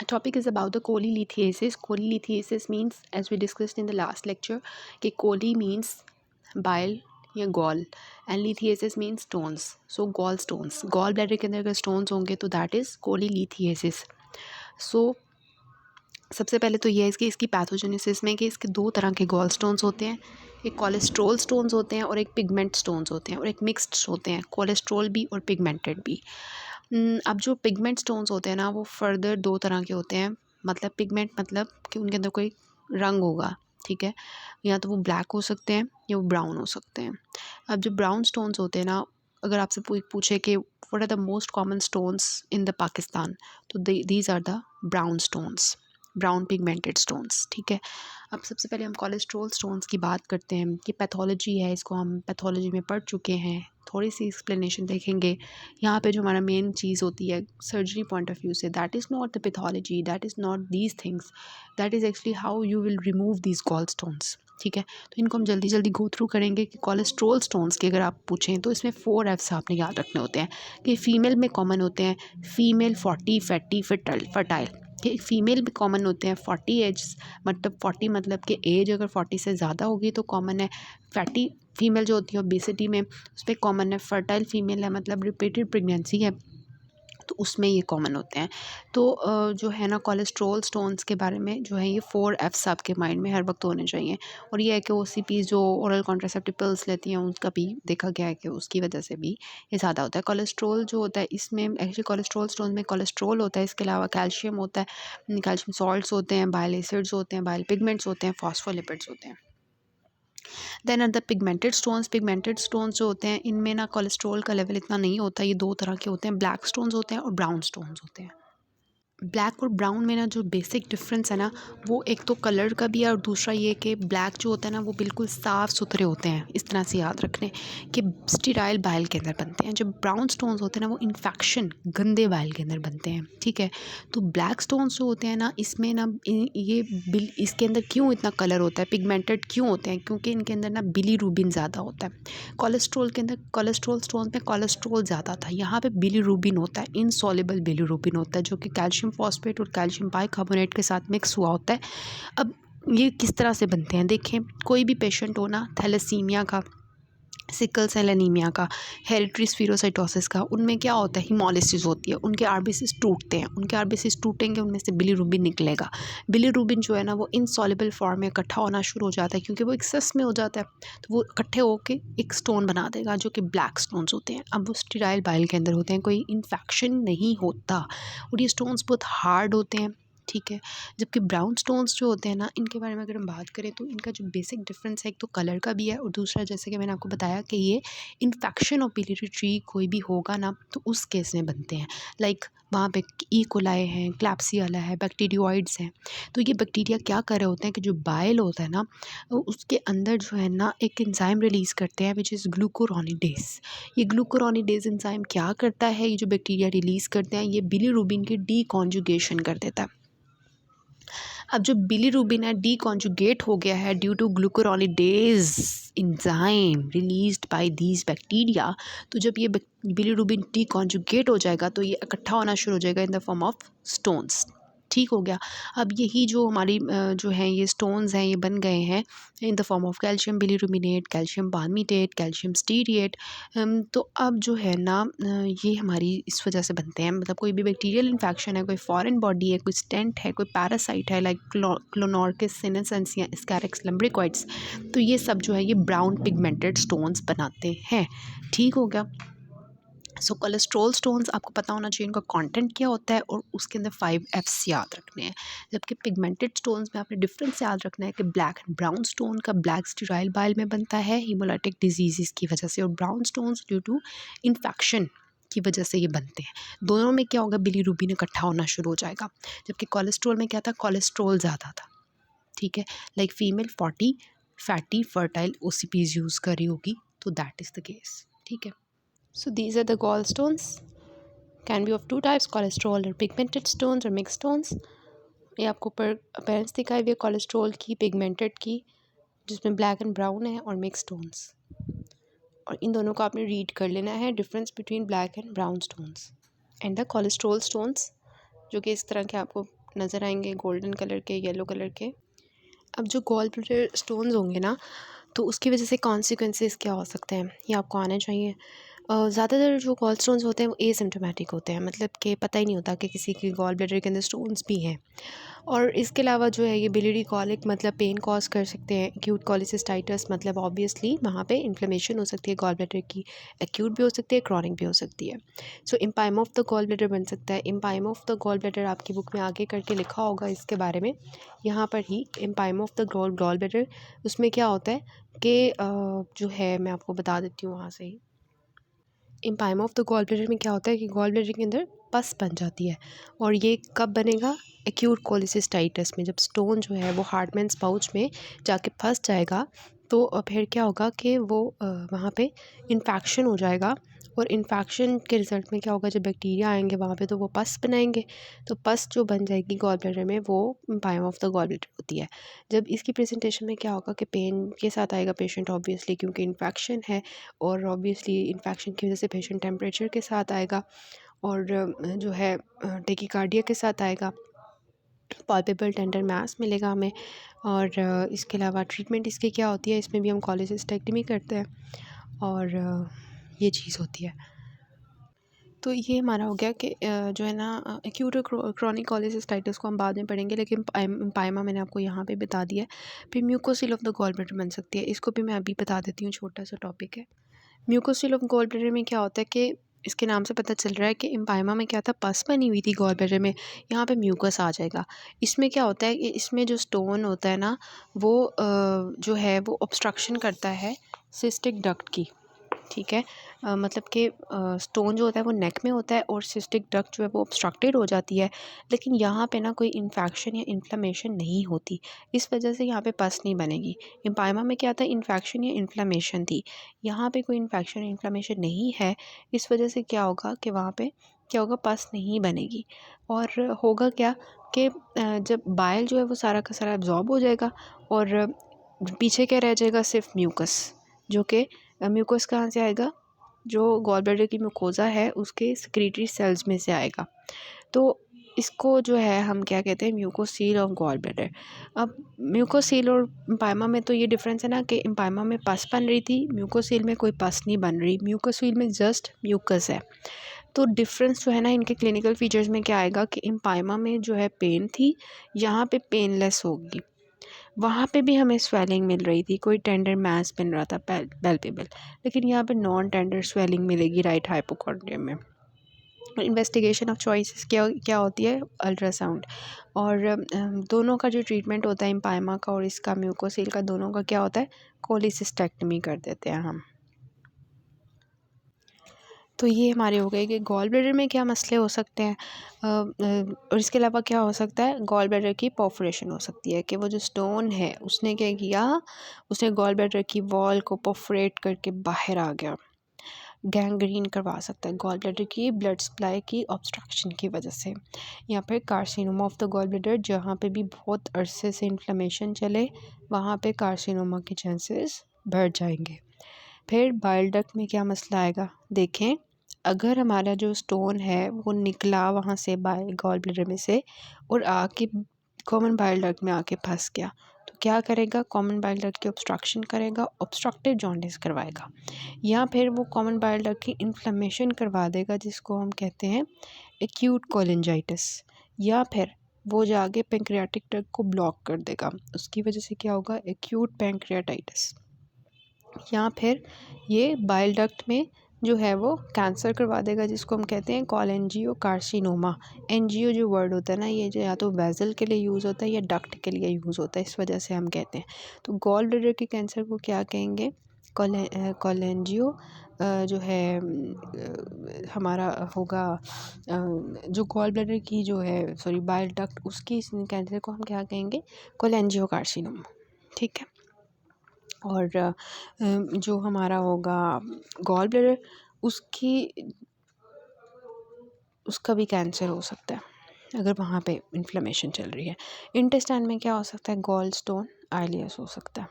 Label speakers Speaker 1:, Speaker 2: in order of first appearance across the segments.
Speaker 1: topic is about the cholelithiasis. Cholelithiasis means, as we discussed in the last lecture, कि chole means bile या gall and lithiasis means stones. So gall stones, gall bladder के अंदर अगर stones होंगे तो that is cholelithiasis. So सबसे पहले तो ये है इसकी पैथोजेनेसिस में कि इसके दो तरह के गॉल स्टोन्स होते हैं, एक कोलेस्ट्रोल स्टोन्स होते हैं और एक पिगमेंट स्टोन्स होते हैं और एक मिक्स्ड होते हैं, कोलेस्ट्रोल भी और पिगमेंटेड भी। अब जो पिगमेंट स्टोन्स होते हैं ना वो फर्दर दो तरह के होते हैं, मतलब पिगमेंट मतलब कि उनके अंदर कोई रंग होगा, ठीक है, या तो वो ब्लैक हो सकते हैं या वो ब्राउन हो सकते हैं। अब जो ब्राउन स्टोन्स होते हैं ना, अगर आपसे पूछे कि what are the most common stones in the Pakistan, तो these are the brown stones, brown pigmented stones, ठीक है। अब सबसे पहले हम कोलेस्ट्रोल स्टोन्स की बात करते हैं कि पैथोलॉजी है, इसको हम पैथोलॉजी में पढ़ चुके हैं, थोड़ी सी एक्सप्लेनेशन देखेंगे। यहाँ पे जो हमारा मेन चीज़ होती है सर्जरी पॉइंट ऑफ व्यू से, that is not the pathology, that is not these things, that is actually how you will remove these gall stones, ठीक है। तो इनको हम जल्दी जल्दी गो थ्रू करेंगे कि कोलेस्ट्रोल स्टोन्स की अगर आप पूछें तो इसमें 4 F's आपने याद रखने होते हैं कि फ़ीमेल में कॉमन होते हैं, फीमेल, 40, फैटी, फर्टाइल, कि फीमेल भी कॉमन होते हैं 40 एज, मतलब 40 मतलब कि एज अगर 40 से ज़्यादा होगी तो कॉमन है। फैटी फीमेल जो होती है ओबेसिटी में उस पर कॉमन है। फर्टाइल फीमेल है मतलब रिपीटेड प्रेगनेंसी है तो उसमें ये कॉमन होते हैं। तो जो है ना कोलेस्ट्रोल स्टोन्स के बारे में जो है ये 4 F's आपके माइंड में हर वक्त होने चाहिए। और ये है कि OCP जो ओरल कॉन्ट्रासेप्टिव पिल्स लेती हैं उनका भी देखा गया है कि उसकी वजह से भी ये ज़्यादा होता है। कोलेस्ट्रोल जो होता है इसमें एक्चुअली कोलेस्ट्रोल स्टोन में कोलेस्ट्रोल होता है, इसके अलावा कैल्शियम होता है, कैल्शियम सॉल्ट्स होते हैं, बाइल एसिड्स होते हैं, बाइल पिगमेंट्स होते हैं, फॉस्फोलिपिड्स होते हैं। देन अदर पिगमेंटेड स्टोन्स जो होते हैं इनमें ना कोलेस्ट्रॉल का लेवल इतना नहीं होता, ये दो तरह के होते हैं, ब्लैक स्टोन्स होते हैं और ब्राउन स्टोन्स होते हैं। ब्लैक और ब्राउन में ना जो बेसिक डिफरेंस है ना वो एक तो कलर का भी है और दूसरा ये कि ब्लैक जो होता है ना वो बिल्कुल साफ़ सुथरे होते हैं, इस तरह से याद रखने कि स्टीराइल बाइल के अंदर बनते हैं। जो ब्राउन स्टोन्स होते हैं ना वो इन्फेक्शन गंदे बाइल के अंदर बनते हैं, ठीक है। तो ब्लैक स्टोन्स जो होते हैं ना इसमें ना ये इसके अंदर क्यों इतना कलर होता है, पिगमेंटेड क्यों होते हैं, क्योंकि इनके अंदर ना बिलीरूबिन ज़्यादा होता है। कोलेस्ट्रॉल के अंदर कोलेस्ट्रॉल स्टोन में कोलेस्ट्रॉल ज़्यादा था, यहाँ पे बिलीरूबिन होता है, इनसॉल्युबल बिलीरूबिन होता है जो कि कैल्शियम फॉस्फेट और कैल्शियम बाइकार्बोनेट के साथ मिक्स हुआ होता है। अब ये किस तरह से बनते हैं देखें, कोई भी पेशेंट हो ना थैलेसीमिया का, सिकल सेल एनीमिया का, हेरिडिटरी स्फीरोसाइटोसिस का, उनमें क्या होता है हिमोलिसिस होती है, उनके आरबीसीज टूटते हैं, उनके आरबीसीज टूटेंगे उनमें से बिलीरूबिन निकलेगा। बिलीरूबिन जो है ना वो इनसॉल्युबल फॉर्म में इकट्ठा होना शुरू हो जाता है क्योंकि वो एक्सेस में हो जाता है, तो वो इकट्ठे होकर एक स्टोन बना देगा जो कि ब्लैक स्टोन्स होते हैं। अब वो स्टीराइल बाइल के अंदर होते हैं, कोई इन्फेक्शन नहीं होता और ये स्टोन्स बहुत हार्ड होते हैं, ठीक है। जबकि ब्राउन स्टोन्स जो होते हैं ना इनके बारे में अगर हम बात करें तो इनका जो बेसिक डिफरेंस है एक तो कलर का भी है और दूसरा जैसे कि मैंने आपको बताया कि ये इन्फेक्शन ऑफ बिलियरी ट्री कोई भी होगा ना तो उस केस में बनते हैं। लाइक वहाँ पे ई कोलाई है, क्लैप्सियला है, बैक्टीरियोइड्स हैं। तो ये बैक्टीरिया क्या कर रहे होते हैं कि जो बाइल होता है ना उसके अंदर जो है ना एक एंजाइम रिलीज़ करते हैं विच इज़ ग्लूकोरोनिडेज। ये ग्लूकोरोनिडेज एंजाइम क्या करता है, ये जो बैक्टीरिया रिलीज़ करते हैं ये बिलीरूबिन की डीकॉन्जुगेशन कर देता है। अब जो बिलीरूबिन है डीकॉन्जुगेट हो गया है due to glucuronidase enzyme released by these bacteria, तो जब ये बिलीरूबिन डीकॉन्जुगेट हो जाएगा तो ये इकट्ठा होना शुरू हो जाएगा इन द फॉर्म ऑफ स्टोन्स, ठीक हो गया। अब यही जो हमारी जो हैं ये स्टोन्स हैं ये बन गए हैं in the form of calcium bilirubinate, calcium palmitate, calcium stearate. तो अब जो है ना ये हमारी इस वजह से बनते हैं, मतलब कोई भी बैक्टीरियल इन्फेक्शन है, कोई फॉरेन बॉडी है, कोई स्टेंट है, कोई पैरासाइट है लाइक क्लोनोर्किस सिनेसेंस या स्कैरिक्स लम्ब्रिकॉइड्स, तो ये सब जो है ये ब्राउन पिगमेंटेड स्टोन्स बनाते हैं, ठीक हो गया। सो कोलेस्ट्रोल स्टोन्स आपको पता होना चाहिए इनका कंटेंट क्या होता है और उसके अंदर 5 F's याद रखने हैं। जबकि पिगमेंटेड स्टोन्स में आपने डिफरेंस याद रखना है कि ब्लैक एंड ब्राउन स्टोन का ब्लैक स्टीराइल बाइल में बनता है हीमोलाइटिक डिजीज़ की वजह से, और brown stones due to infection की वजह से ये बनते हैं। दोनों में क्या होगा, बिलीरूबिन इकट्ठा होना शुरू हो जाएगा। जबकि कोलेस्ट्रोल में क्या था, कोलेस्ट्रोल ज़्यादा था, ठीक है। Like female 40 fatty fertile OCPs use कर रही होगी तो दैट इज़ द केस, ठीक है। So these are the gallstones. Can be of two types, cholesterol or pigmented stones or mixed stones. ये आपको पर अपेरेंस दिखाई हुई है कोलेस्ट्रॉल की, पिगमेंटेड की, जिसमें ब्लैक एंड ब्राउन है, और मिक्स स्टोन्स, और इन दोनों को आपने रीड कर लेना है, difference between black and brown stones and the cholesterol stones, जो कि इस तरह के आपको नज़र आएंगे गोल्डन कलर के, येलो कलर के। अब जो गॉल ब्लैडर स्टोन्स होंगे ना, तो उसकी वजह से कॉन्सिक्वेंसेस क्या हो सकते हैं ये आपको आने चाहिए। ज़्यादातर जो गॉल स्टोन्स होते हैं वो एसिम्प्टोमेटिक होते हैं, मतलब कि पता ही नहीं होता कि किसी की गॉल ब्लैडर के अंदर स्टोन्स भी हैं। और इसके अलावा जो है ये बिलियरी कॉलिक मतलब पेन कॉज कर सकते हैं। एक्यूट कोलिसिस्टाइटिस मतलब ऑब्वियसली वहाँ पे इन्फ्लेमेशन हो सकती है गॉल ब्लैडर की, एक्यूट भी हो सकती है, क्रॉनिक भी हो सकती है। सो इम्पाइमा ऑफ द गॉल ब्लैडर बन सकता है। इम्पाइमा ऑफ द गॉल ब्लैडर आपकी बुक में आगे करके लिखा होगा इसके बारे में, यहाँ पर ही इम्पाइमा ऑफ द गॉल ब्लैडर। उसमें क्या होता है कि जो है मैं आपको बता देती हूँ वहाँ से ही। इम्पाइमा ऑफ द गॉल ब्लैडर में क्या होता है कि गॉल ब्लैडर के अंदर पस बन जाती है। और ये कब बनेगा? एक्यूट कोलिसिस्टाइटिस में, जब स्टोन जो है वो हार्टमैन्स पाउच में जाके फंस जाएगा, तो फिर क्या होगा कि वो वहाँ पे इन्फेक्शन हो जाएगा। और इन्फेक्शन के रिज़ल्ट में क्या होगा, जब बैक्टीरिया आएंगे वहाँ पे तो वो पस बनाएंगे। तो पस जो बन जाएगी गॉल ब्लैडर में वो इम्पाइमा ऑफ द गॉल ब्लैडर होती है। जब इसकी प्रेजेंटेशन में क्या होगा कि पेन के साथ आएगा पेशेंट ऑब्वियसली, क्योंकि इन्फेक्शन है। और ऑब्वियसली इन्फेक्शन की वजह से पेशेंट टेम्परेचर के साथ आएगा, और जो है टेकीकार्डिया के साथ आएगा। पॉल्पेबल टेंडर मास मिलेगा हमें। और इसके अलावा ट्रीटमेंट इसकी क्या होती है, इसमें भी हम कोलिसिस्टेक्टमी करते हैं, और ये चीज़ होती है। तो ये हमारा हो गया कि जो है ना एक्यूट और क्रॉनिक कोलिसिस्टाइटिस को हम बाद में पढ़ेंगे, लेकिन इम्पाइमा मैंने आपको यहाँ पे बता दिया है। फिर म्यूकोसील ऑफ द गॉल ब्लैडर बन सकती है, इसको भी मैं अभी बता देती हूँ, छोटा सा टॉपिक है। म्यूकोसील ऑफ गॉल ब्लैडर में क्या होता है कि इसके नाम से पता चल रहा है कि इम्पाइमा में क्या था, पस बनी हुई थी गॉल ब्लैडर में, यहाँ पे म्यूकस आ जाएगा। इसमें क्या होता है कि इसमें जो स्टोन होता है ना, वो जो है वो ऑब्स्ट्रक्शन करता है सिस्टिक डक्ट की। ठीक है, मतलब कि स्टोन जो होता है वो नेक में होता है और सिस्टिक डक्ट जो है वो ऑब्स्ट्रक्टेड हो जाती है। लेकिन यहाँ पे ना कोई इन्फेक्शन या इन्फ्लेमेशन नहीं होती, इस वजह से यहाँ पे पस नहीं बनेगी। इम्पाइमा में क्या था, इन्फेक्शन या इन्फ्लेमेशन थी, यहाँ पे कोई इन्फेक्शन या इन्फ्लेमेशन नहीं है। इस वजह से क्या होगा कि वहाँ पे क्या होगा, पस नहीं बनेगी। और होगा क्या कि जब बाइल जो है वो सारा का सारा एब्जॉर्ब हो जाएगा, और पीछे क्या रह जाएगा, सिर्फ म्यूकस। जो कि म्यूकस कहाँ से आएगा, जो गॉल ब्लैडर की म्यूकोज़ा है उसके सेक्रेटरी सेल्स में से आएगा। तो इसको जो है हम क्या कहते हैं, म्यूकोसील ऑफ गॉल ब्लैडर। अब म्यूकोसील और इम्पाइमा में तो ये डिफरेंस है ना कि इम्पाइमा में पस बन रही थी, म्यूकोसील में कोई पस नहीं बन रही, म्यूकोसील में जस्ट म्यूकस है। तो डिफरेंस जो है ना इनके क्लिनिकल फीचर्स में क्या आएगा कि इम्पाइमा में जो है पेन थी, यहाँ पे पेनलेस होगी। वहाँ पे भी हमें स्वेलिंग मिल रही थी, कोई टेंडर मास बन रहा था पैल्पेबल, लेकिन यहाँ पे नॉन टेंडर स्वेलिंग मिलेगी राइट हाइपोकॉन्ड्रियम में। इन्वेस्टिगेशन ऑफ चॉइसेस क्या क्या होती है, अल्ट्रासाउंड। और दोनों का जो ट्रीटमेंट होता है इम्पाइमा का और इसका म्यूकोसील का, दोनों का क्या होता है, कोलिसिस्टेक्टमी कर देते हैं हम। तो ये हमारे हो गए कि गॉल ब्लैडर में क्या मसले हो सकते हैं। और इसके अलावा क्या हो सकता है, गॉल ब्लैडर की परफोरेशन हो सकती है कि वो जो स्टोन है उसने क्या किया, उसने गॉल ब्लैडर की वॉल को परफोरेट करके बाहर आ गया। गैंग्रीन करवा सकता है गॉल ब्लैडर की ब्लड सप्लाई की ऑब्स्ट्रक्शन की वजह से, या फिर carcinoma of the gall bladder, जहाँ पे भी बहुत अरसे से इन्फ्लेमेशन चले वहाँ पे कार्सिनोमा के चांसेस बढ़ जाएंगे। फिर बाइल डक्ट में क्या मसला आएगा, देखें, अगर हमारा जो स्टोन है वो निकला वहाँ से बाइल गॉल ब्लैडर में से और आके कॉमन बाइल डक्ट में आके फंस गया, तो क्या करेगा, कॉमन बाइल डक्ट की ऑब्स्ट्रक्शन करेगा, ऑब्स्ट्रक्टिव जॉन्डिस करवाएगा। या फिर वो कॉमन बाइल डक्ट की इन्फ्लेमेशन करवा देगा, जिसको हम कहते हैं एक्यूट कोलिंजाइटिस। या फिर वो जाके पेंक्रियाटिक डक्ट को ब्लॉक कर देगा, उसकी वजह से क्या होगा, एक्यूट पेंक्रियाटाइटिस। या फिर ये बाइल डक्ट में जो है वो कैंसर करवा देगा, जिसको हम कहते हैं कॉलेंजियो कार्सिनोमा। एनजीओ जो वर्ड होता है ना, ये जो या तो वेजल के लिए यूज़ होता है या डक्ट के लिए यूज़ होता है, इस वजह से हम कहते हैं। तो गॉल ब्लैडर के कैंसर को क्या कहेंगे, कॉलेंजियो। जो है हमारा होगा जो गॉल ब्लैडर की जो है सॉरी बाइल डक्ट, उसकी कैंसर को हम क्या कहेंगे, कॉलेंजियो कार्सिनोमा। ठीक है। और जो हमारा होगा गॉल ब्लैडर, उसकी उसका भी कैंसर हो सकता है अगर वहाँ पे इन्फ्लेमेशन चल रही है। इंटेस्टाइन में क्या हो सकता है, गॉल स्टोन आइलियस हो सकता है।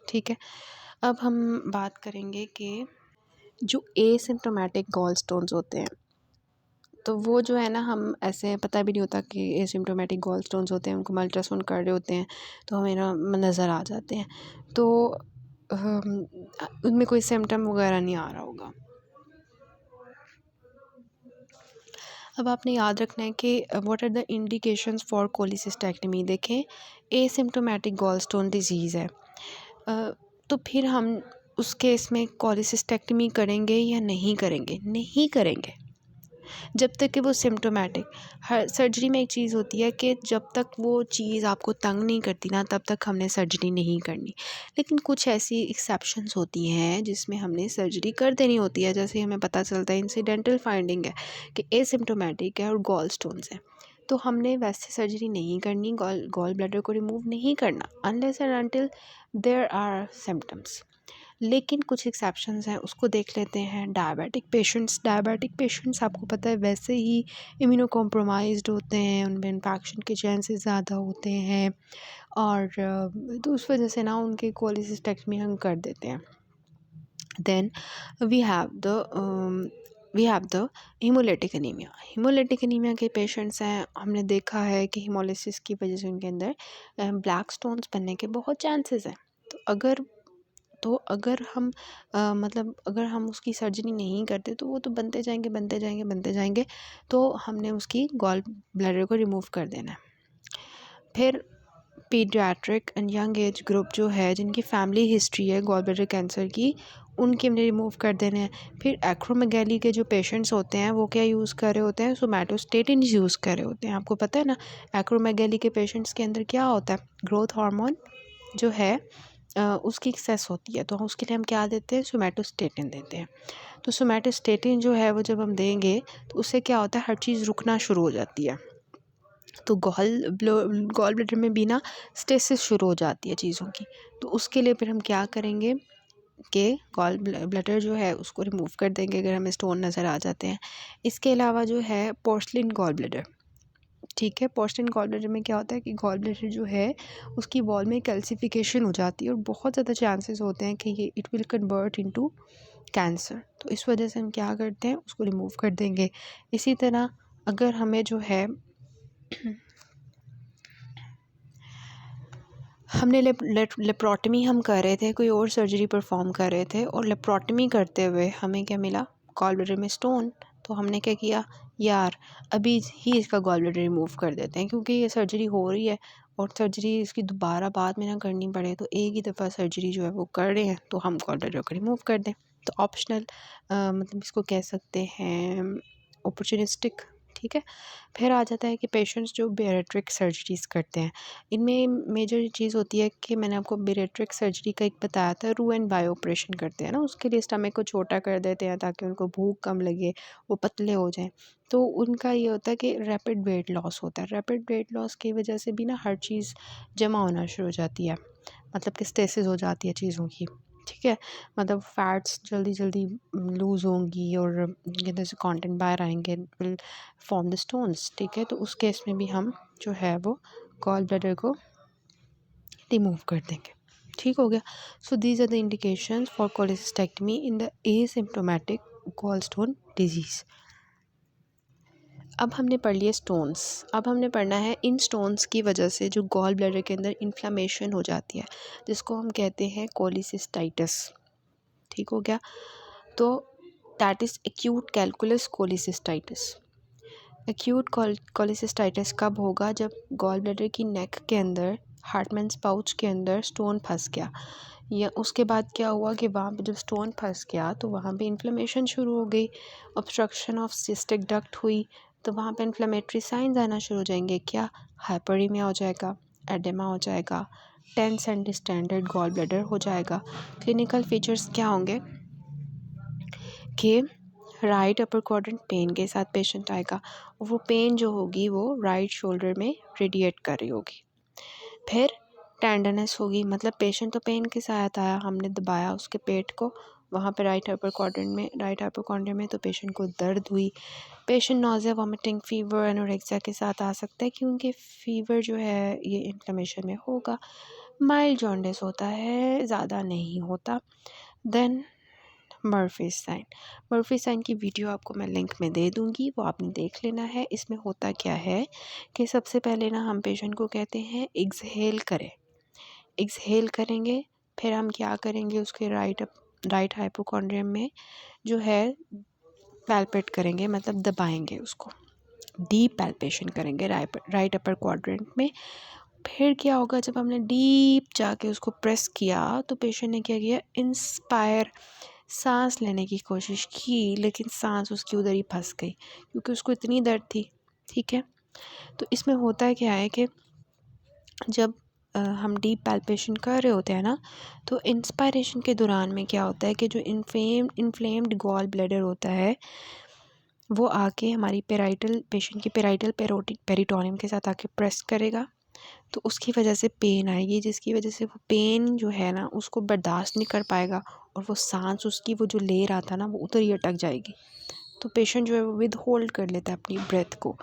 Speaker 1: ठीक है, अब हम बात करेंगे कि जो एसिम्प्टोमेटिक गॉल स्टोन्स होते हैं तो वो जो है ना, हम ऐसे पता भी नहीं होता कि एसिम्प्टोमेटिक गॉल स्टोन्स होते हैं, उनको हम अल्ट्रासाउंड कर रहे होते हैं तो हमें ना नज़र आ जाते हैं। तो उनमें कोई सिम्टम वगैरह नहीं आ रहा होगा। अब आपने याद रखना है कि what are the indications for cholecystectomy. देखें, एसिम्प्टोमेटिक गॉल स्टोन डिजीज़ है, तो फिर हम उस केस में कोलिसिस्टेक्टमी करेंगे या नहीं करेंगे? नहीं करेंगे जब तक कि वो सिम्प्टोमेटिक। हर सर्जरी में एक चीज़ होती है कि जब तक वो चीज़ आपको तंग नहीं करती ना, तब तक हमने सर्जरी नहीं करनी। लेकिन कुछ ऐसी एक्सेप्शंस होती हैं जिसमें हमने सर्जरी कर देनी होती है। जैसे हमें पता चलता है, इंसिडेंटल फाइंडिंग है कि एसिम्प्टोमेटिक है और गॉल स्टोन्स हैं, तो हमने वैसे सर्जरी नहीं करनी, गॉल ब्लैडर को रिमूव नहीं करना unless and until there are symptoms. लेकिन कुछ एक्सेप्शंस हैं, उसको देख लेते हैं। डायबिटिक पेशेंट्स आपको पता है वैसे ही इम्यूनो कॉम्प्रोमाइज्ड होते हैं, उनमें इन्फेक्शन के चांसेस ज़्यादा होते हैं, और तो उस वजह से ना उनके कोलिसिस्टेक्टमी हम कर देते हैं। Then we have the haemolytic anaemia के पेशेंट्स हैं। हमने देखा है कि हीमोलिसिस की वजह से उनके अंदर ब्लैक स्टोन्स बनने के बहुत चांसेस हैं। तो अगर हम मतलब अगर हम उसकी सर्जरी नहीं करते तो वो तो बनते जाएंगे, तो हमने उसकी गॉल ब्लैडर को रिमूव कर देना है। फिर paediatric and young age group जो है, जिनकी फैमिली हिस्ट्री है गॉल ब्लैडर कैंसर की, उनके हमने रिमूव कर देने हैं। फिर एक्रोमेगैली के जो पेशेंट्स होते हैं वो क्या यूज़ कर रहे होते हैं? सोमैटोस्टेटिन यूज़ कर रहे होते हैं। आपको पता है ना, एक्रोमेगैली के पेशेंट्स के अंदर क्या होता है? ग्रोथ हार्मोन जो है उसकी एक्सेस होती है, तो उसके लिए हम क्या देते हैं? सोमैटोस्टेटिन देते हैं। तो सोमैटोस्टेटिन जो है वो जब हम देंगे तो उससे क्या होता है? हर चीज़ रुकना शुरू हो जाती है। तो गॉल ब्लैडर में भी ना स्टेसिस शुरू हो जाती है चीज़ों की। तो उसके लिए फिर हम क्या करेंगे कि गॉल ब्लैडर जो है उसको रिमूव कर देंगे अगर हमें स्टोन नज़र आ जाते हैं। इसके अलावा जो है पोर्सलिन गॉल ब्लैडर, ठीक है, पोर्सलिन गॉल ब्लैडर में क्या होता है कि गॉल ब्लैडर जो है उसकी वॉल में कैल्सिफिकेशन हो जाती है और बहुत ज़्यादा चांसेस होते हैं कि ये it will convert into cancer. तो इस वजह से हम क्या करते हैं? उसको रिमूव कर देंगे। इसी तरह अगर हमें जो है हमने लेप्रोटमी हम कर रहे थे, कोई और सर्जरी परफॉर्म कर रहे थे, और लेप्रोटमी करते हुए हमें क्या मिला? गॉल ब्लैडर में स्टोन। तो हमने क्या किया? यार अभी ही इसका गॉल ब्लैडर रिमूव कर देते हैं, क्योंकि ये सर्जरी हो रही है और सर्जरी इसकी दोबारा बाद में ना करनी पड़े, तो एक ही दफ़ा सर्जरी जो है वो कर रहे हैं, तो हम गॉल ब्लैडर को रिमूव कर दें। तो ऑप्शनल मतलब इसको कह सकते हैं अपॉर्चुनिस्टिक, ठीक है। फिर आ जाता है कि पेशेंट्स जो बैरिएट्रिक सर्जरीज़ करते हैं, इनमें मेजर चीज़ होती है कि मैंने आपको बैरिएट्रिक सर्जरी का एक बताया था, रू एंड बाय ऑपरेशन करते हैं ना, उसके लिए स्टमक को छोटा कर देते हैं ताकि उनको भूख कम लगे, वो पतले हो जाएं। तो उनका ये होता है कि रैपिड वेट लॉस होता है। रैपिड वेट लॉस की वजह से भी ना हर चीज़ जमा होना शुरू हो जाती है, मतलब कि स्टेसिस हो जाती है चीज़ों की, ठीक है। मतलब फैट्स जल्दी जल्दी लूज़ होंगी और इनके अंदर से कंटेंट बाहर आएंगे, विल फॉर्म द स्टोन्स, ठीक है। तो उस केस में भी हम जो है वो गॉल ब्लैडर को रिमूव कर देंगे, ठीक हो गया। So these are the indications for cholecystectomy in the asymptomatic gall stone disease. अब हमने पढ़ लिया स्टोन्स। अब हमने पढ़ना है इन स्टोन्स की वजह से जो गॉल ब्लैडर के अंदर इन्फ्लामेशन हो जाती है, जिसको हम कहते हैं कोलिसिस्टाइटिस, ठीक हो गया। तो that is acute calculus cholecystitis. Acute cholecystitis कब होगा? जब गॉल ब्लैडर की नेक के अंदर, हार्टमैन्स पाउच के अंदर स्टोन फंस गया, या उसके बाद क्या हुआ कि वहाँ पे जब स्टोन फंस गया तो वहाँ पे इन्फ्लेमेशन शुरू हो गई, ऑब्स्ट्रक्शन ऑफ सिस्टिक डक्ट हुई, तो वहाँ पे इन्फ्लेमेटरी साइंस आना शुरू हो जाएंगे। क्या? हाइपरीमिया हो जाएगा, एडेमा हो जाएगा, tense and distended gall bladder हो जाएगा। क्लिनिकल फीचर्स क्या होंगे कि राइट अपर क्वाड्रेंट पेन के साथ पेशेंट आएगा, और वो पेन जो होगी वो राइट शोल्डर में रेडिएट कर रही होगी। फिर टेंडरनेस होगी, मतलब पेशेंट तो पेन के साथ आया, हमने दबाया उसके पेट को वहाँ पे राइट अपर क्वाड्रेंट में, तो पेशेंट को दर्द हुई। पेशेंट नॉज़िया, वॉमिटिंग, फीवर, एनोरेक्सिया के साथ आ सकता है, क्योंकि फीवर जो है ये इन्फ्लेमेशन में होगा। माइल्ड जॉन्डिस होता है, ज़्यादा नहीं होता। Then Murphy sign. Murphy sign की वीडियो आपको मैं लिंक में दे दूँगी, वो आपने देख लेना है। इसमें होता क्या है कि सबसे पहले ना हम पेशेंट को कहते हैं एक्सहेल करें। एक्सहेल करेंगे, फिर हम क्या करेंगे, उसके राइट हाइपोकॉन्ड्रियम में जो है पैल्पेट करेंगे, मतलब दबाएंगे उसको, डीप पैल्पेशन करेंगे राइट अपर क्वाड्रेंट में। फिर क्या होगा, जब हमने डीप जाके उसको प्रेस किया तो पेशेंट ने क्या किया, इंस्पायर सांस लेने की कोशिश की, लेकिन सांस उसकी उधर ही फंस गई क्योंकि उसको इतनी दर्द थी। ठीक है, तो इसमें होता क्या है कि जब हम डीप पैल्पेशन कर रहे होते हैं ना, तो इंस्पायरेशन के दौरान में क्या होता है कि जो इन्फ्लेम्ड गॉल ब्लैडर होता है वो आके हमारी पेशेंट की पेराइटल पेरिटोनियम के साथ आके प्रेस करेगा, तो उसकी वजह से पेन आएगी, जिसकी वजह से वो पेन जो है ना उसको बर्दाश्त नहीं कर पाएगा, और वो सांस उसकी वो जो ले रहा था ना वो उधर ही अटक जाएगी। तो पेशेंट जो है वो विद होल्ड कर लेता है अपनी ब्रेथ को।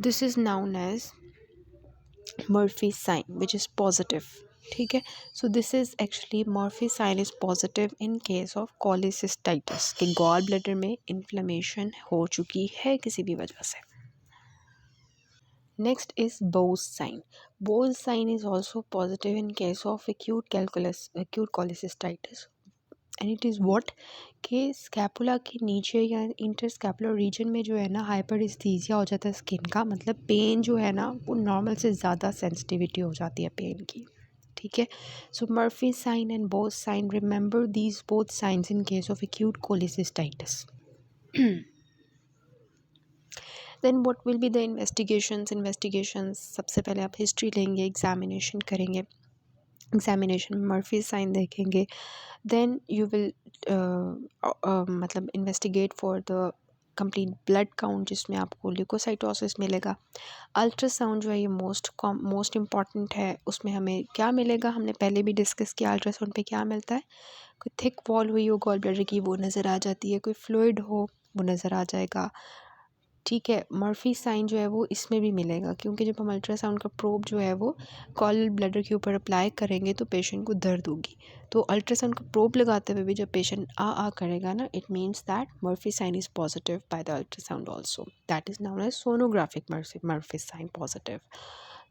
Speaker 1: This is known as Murphy sign which is positive. ठीक है, so this is actually Murphy sign is positive in case of cholecystitis, कि गॉल ब्लैडर में इन्फ्लेमेशन हो चुकी है किसी भी वजह से। Next is Bose sign. Bose sign is also positive in case of acute cholecystitis. And it is what कि स्कैपुला के नीचे या इंटरस्कैपुलर रीजन में जो है ना हाइपरस्थीसिया हो जाता है स्किन का, मतलब पेन जो है ना वो नॉर्मल से ज़्यादा सेंसिटिविटी हो जाती है पेन की। ठीक है, so Murphy sign and Boas sign, remember these both signs in case of acute cholecystitis. Then what will be the investigations, सबसे पहले आप हिस्ट्री लेंगे, एग्जामिनेशन करेंगे, एग्जामिनेशन में मर्फी साइन देखेंगे। देन यू विल मतलब investigate for the complete blood count, जिसमें आपको ल्यूकोसाइटोसिस मिलेगा। अल्ट्रासाउंड जो है ये मोस्ट इम्पॉर्टेंट है, उसमें हमें क्या मिलेगा, हमने पहले भी डिस्कस किया अल्ट्रासाउंड पे क्या मिलता है, कोई थिक वॉल हुई हो गॉल ब्लैडर की वो नज़र आ जाती है, कोई फ्लूइड हो वो नज़र आ जाएगा। ठीक है, मर्फी साइन जो है वो इसमें भी मिलेगा, क्योंकि जब हम अल्ट्रासाउंड का प्रोब जो है वो गॉल ब्लैडर के ऊपर अप्लाई करेंगे तो पेशेंट को दर्द होगी। तो अल्ट्रासाउंड का प्रोब लगाते हुए भी जब पेशेंट आ करेगा ना, it means that Murphy sign is positive by the ultrasound also, that is known as sonographic Murphy sign positive.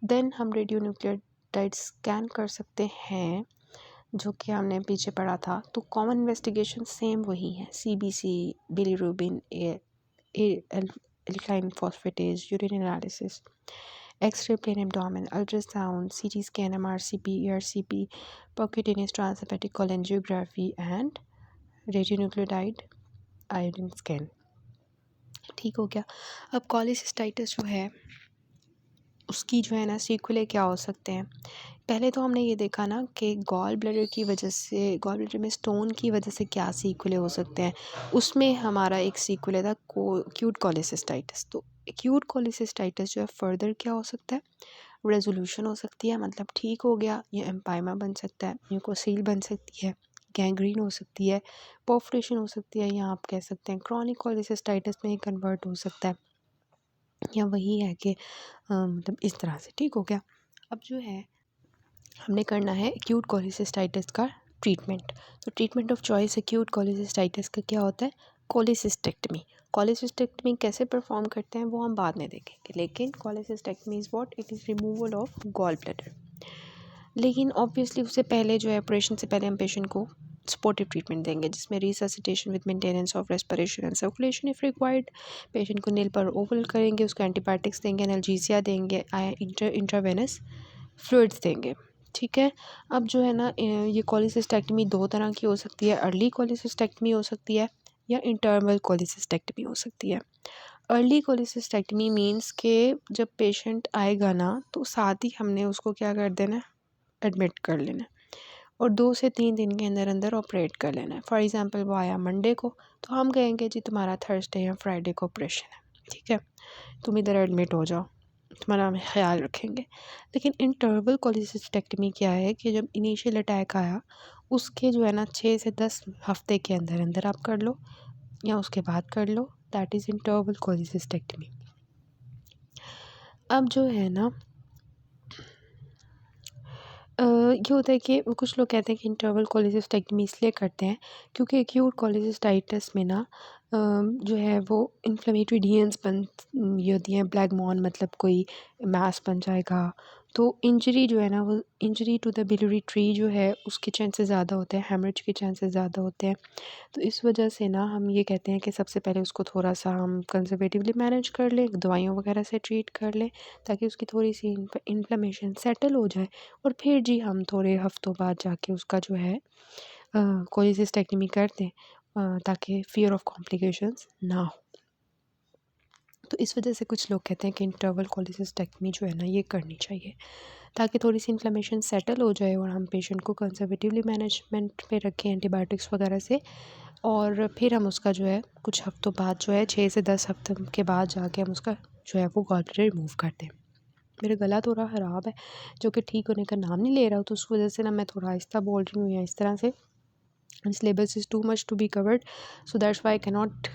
Speaker 1: Then हम रेडियो न्यूक्लियोटाइड स्कैन कर सकते हैं, जो कि हमने पीछे पढ़ा था। तो कॉमन इन्वेस्टिगेशन सेम वही है, CBC, bilirubin, alkaline phosphatase, urine analysis, X-ray plain abdomen, ultrasound, CT scan, MRCP, ERCP, percutaneous transhepatic cholangiography and radionuclide iodine scan। ठीक हो गया। अब कोलिसिस्टाइटिस जो है उसकी जो है ना सीक्वले क्या हो सकते हैं। पहले तो हमने ये देखा ना कि गॉल ब्लैडर की वजह से, गॉल ब्लैडर में स्टोन की वजह से क्या सीक्वले हो सकते हैं। उसमें हमारा एक सीक्वले था एक्यूट कोलिसिस्टाइटिस। तो एक्यूट कोलिसिस्टाइटिस जो है फर्दर क्या हो सकता है, रेजोल्यूशन हो सकती है, मतलब ठीक हो गया, ये एम्पाइमा बन सकता है, म्यूकोसील बन सकती है, गैंग्रीन हो सकती है, परफोरेशन हो सकती है, या आप कह सकते हैं क्रॉनिक कोलिसिस्टाइटिस में ही कन्वर्ट हो सकता है, या वही है कि मतलब इस तरह से। ठीक हो गया। अब जो है हमने करना है एक्यूट कोलिसिस्टाइटिस का ट्रीटमेंट। तो treatment of choice acute cholecystitis का क्या होता है, कोलिसिस्टेक्टमी। कोलिसिस्टेक्टमी कैसे परफॉर्म करते हैं वो हम बाद में देखेंगे, लेकिन cholecystectomy is what, it is removal of gall bladder. लेकिन ऑब्वियसली उससे पहले जो है, ऑपरेशन से पहले हम पेशेंट को सपोर्टिव ट्रीटमेंट देंगे, जिसमें resuscitation with maintenance of respiration and circulation if required. Patient को नील पर ओवल करेंगे, उसको एंटीबायोटिक्स देंगे, एनाल्जेसिया देंगे, इंट्रावेनस फ्लूइड्स देंगे। ठीक है, अब जो है ना ये कोलिसिस्टेक्टमी दो तरह की हो सकती है, अर्ली कोलिसिस्टेक्टमी हो सकती है या इंटरवल कोलिसिस्टेक्टमी हो सकती है। अर्ली कोलिसिस्टेक्टमी मीन्स के जब पेशेंट आएगा ना तो साथ ही हमने उसको क्या कर देना है, एडमिट कर लेना है, और 2 से 3 दिन के अंदर अंदर ऑपरेट कर लेना है। फॉर एग्ज़ाम्पल वो आया मंडे को, तो हम कहेंगे जी तुम्हारा थर्सडे या फ्राइडे को ऑपरेशन है, ठीक है, तुम इधर एडमिट हो जाओ, तुम्हारा हम ख्याल रखेंगे। लेकिन इंटरवल कोलिसिस्टेक्टमी क्या है कि जब इनिशियल अटैक आया उसके जो है ना 6 से 10 हफ्ते के अंदर अंदर आप कर लो या उसके बाद कर लो, दैट इज़ इंटरवल कोलिसिस्टेक्टमी। अब जो है ना ये होता है कि कुछ लोग कहते हैं कि इंटरवल कोलेसिस्टेक्टमी इसलिए करते हैं क्योंकि एक्यूट कोलेसिस्टाइटिस में ना जो है वो इन्फ्लेमेटरी लीजन्स बन ये होती हैं, ब्लैक मॉन मतलब कोई मास बन जाएगा, तो इंजरी जो है ना वो injury to the biliary tree जो है उसके चांसेस ज़्यादा होते हैं, हेमरेज के चांसेस ज़्यादा होते हैं। तो इस वजह से ना हम ये कहते हैं कि सबसे पहले उसको थोड़ा सा हम कंजर्वेटिवली मैनेज कर लें, दवाइयों वगैरह से ट्रीट कर लें ताकि उसकी थोड़ी सी इन्फ्लेमेशन सेटल हो जाए, और फिर जी हम थोड़े हफ्तों बाद जाके उसका जो है कोलेसिस्टेक्टमी कर दें, ताकि फियर ऑफ कॉम्प्लिकेशंस ना हो। तो इस वजह से कुछ लोग कहते हैं कि इंटरवल कोलेसिस्टेक्टमी जो है ना ये करनी चाहिए ताकि थोड़ी सी इन्फ्लेमेशन सेटल हो जाए और हम पेशेंट को कंजर्वेटिवली मैनेजमेंट पे रखें एंटीबायोटिक्स वगैरह से, और फिर हम उसका जो है कुछ हफ्तों बाद जो है 6 से 10 हफ्ते के बाद जाके हम उसका जो है वो गॉल ब्लैडर रिमूव कर दें। मेरा गला थोड़ा ख़राब है जो कि ठीक होने का नाम नहीं ले रहा, तो उस वजह से ना मैं थोड़ा आहिस्ता बोल रही हूँ या इस तरह से, syllabus is too much to be covered, so that's why I cannot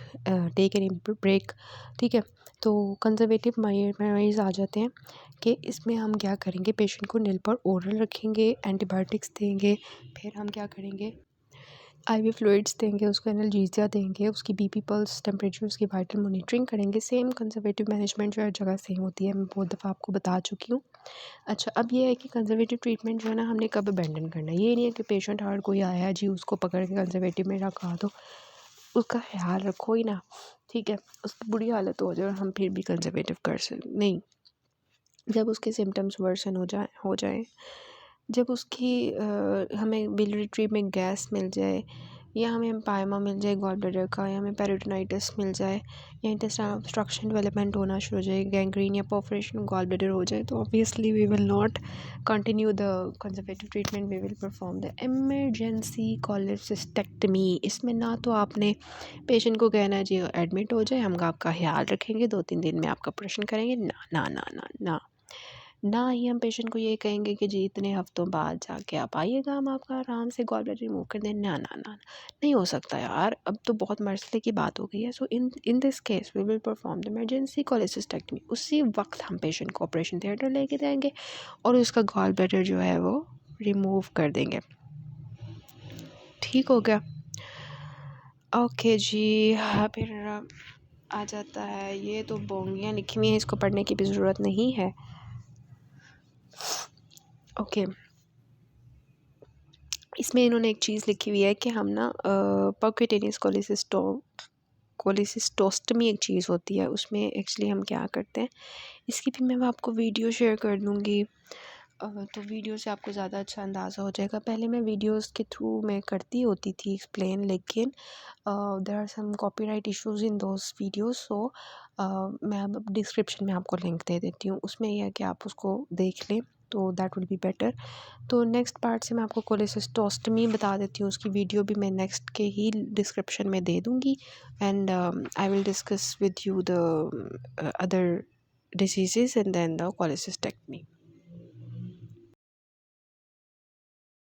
Speaker 1: take any break। ठीक है, तो कंजर्वेटिव मेजर्स आ जाते हैं कि इसमें हम क्या करेंगे, पेशेंट को नील पर ओरल रखेंगे, एंटीबायोटिक्स देंगे, फिर हम क्या करेंगे आईवी फ्लूइड्स देंगे, उसको एनाल्जेसिया देंगे, उसकी बीपी पल्स टेम्परेचर उसकी वाइटल मॉनिटरिंग करेंगे। सेम कंजर्वेटिव मैनेजमेंट जो हर जगह सेम होती है, मैं बहुत दफ़ा आपको बता चुकी हूँ। अच्छा, अब ये है कि कंजर्वेटिव ट्रीटमेंट जो है ना हमने कब अबेंडन करना है। ये नहीं है कि पेशेंट हर कोई आया जी उसको पकड़ के कंजर्वेटिव में रखा दो, उसका ख्याल रखो ही ना, ठीक है। उसकी बुरी हालत हो जाए और हम फिर भी कंजर्वेटिव कर सकते नहीं। जब उसके सिम्टम्स वर्सन हो जाए, जब उसकी हमें बिलियरी ट्री में गैस मिल जाए, या हमें एम्पायमा मिल जाए गॉल ब्लैडर का, या हमें पेरिटोनाइटिस मिल जाए, या इंटेस्टाइनल ऑब्स्ट्रक्शन डेवलपमेंट होना शुरू हो जाए, गैंग्रीन या परफोरेशन गॉल ब्लैडर हो जाए, तो obviously we will not continue the conservative treatment, we will perform the emergency cholecystectomy. इसमें ना तो आपने पेशेंट को कहना है जी एडमिट हो जाए, हम आपका ख्याल रखेंगे, 2-3 दिन में आपका ऑपरेशन करेंगे, ना ना ना ना ना, ना ही हम पेशेंट को ये कहेंगे कि जी इतने हफ्तों बाद जाके आप आइएगा, हम आपका आराम से गॉल ब्लैडर रिमूव कर दें, ना ना ना, नहीं हो सकता यार, अब तो बहुत मसले की बात हो गई है। So in this case we will perform the emergency cholecystectomy. उसी वक्त हम पेशेंट को ऑपरेशन थिएटर लेके जाएंगे और उसका गॉल ब्लैडर जो है वो रिमूव कर देंगे। ठीक हो गया? ओके जी। हाँ, फिर आ जाता है, ये तो बोंगियाँ लिखी हुई हैं, इसको पढ़ने की भी ज़रूरत नहीं है। ओके, इसमें इन्होंने एक चीज़ लिखी हुई है कि हम ना परक्यूटेनियस कोलेसिस्टोस्टमी एक चीज़ होती है, उसमें एक्चुअली हम क्या करते हैं, इसकी भी मैं आपको वीडियो शेयर कर दूँगी, तो वीडियो से आपको ज़्यादा अच्छा अंदाज़ा हो जाएगा। पहले मैं वीडियोस के थ्रू मैं करती होती थी एक्सप्लेन, लेकिन there are some copyright issues in those videos, so मैं अब डिस्क्रिप्शन में आपको लिंक दे देती हूँ, उसमें यह है कि आप उसको देख लें, तो दैट विल बी बेटर। तो नेक्स्ट पार्ट से मैं आपको कोलेसिस्टोस्टमी बता देती हूँ, उसकी वीडियो भी मैं नेक्स्ट के ही डिस्क्रिप्शन में दे दूँगी, and I will discuss with you the other diseases and then the cholecystectomy।